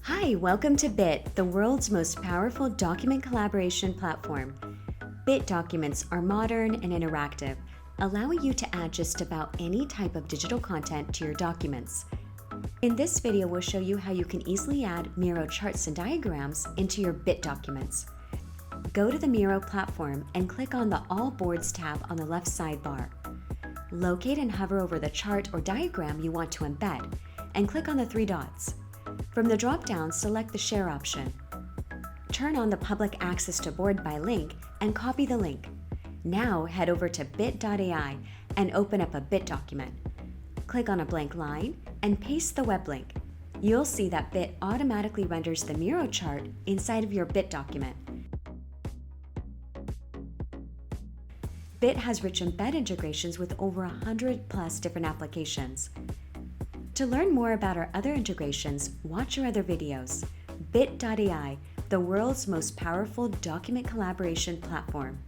Hi, welcome to Bit, the world's most powerful document collaboration platform. Bit documents are modern and interactive, allowing you to add just about any type of digital content to your documents. In this video, we'll show you how you can easily add Miro charts and diagrams into your Bit documents. Go to the Miro platform and click on the All Boards tab on the left sidebar. Locate and hover over the chart or diagram you want to embed, and click on the three dots. From the drop-down, select the Share option. Turn on the Public Access to Board by link and copy the link. Now head over to Bit.ai and open up a Bit document. Click on a blank line and paste the web link. You'll see that Bit automatically renders the Miro chart inside of your Bit document. Bit has rich embed integrations with over 100+ different applications. To learn more about our other integrations, watch our other videos. Bit.ai, the world's most powerful document collaboration platform.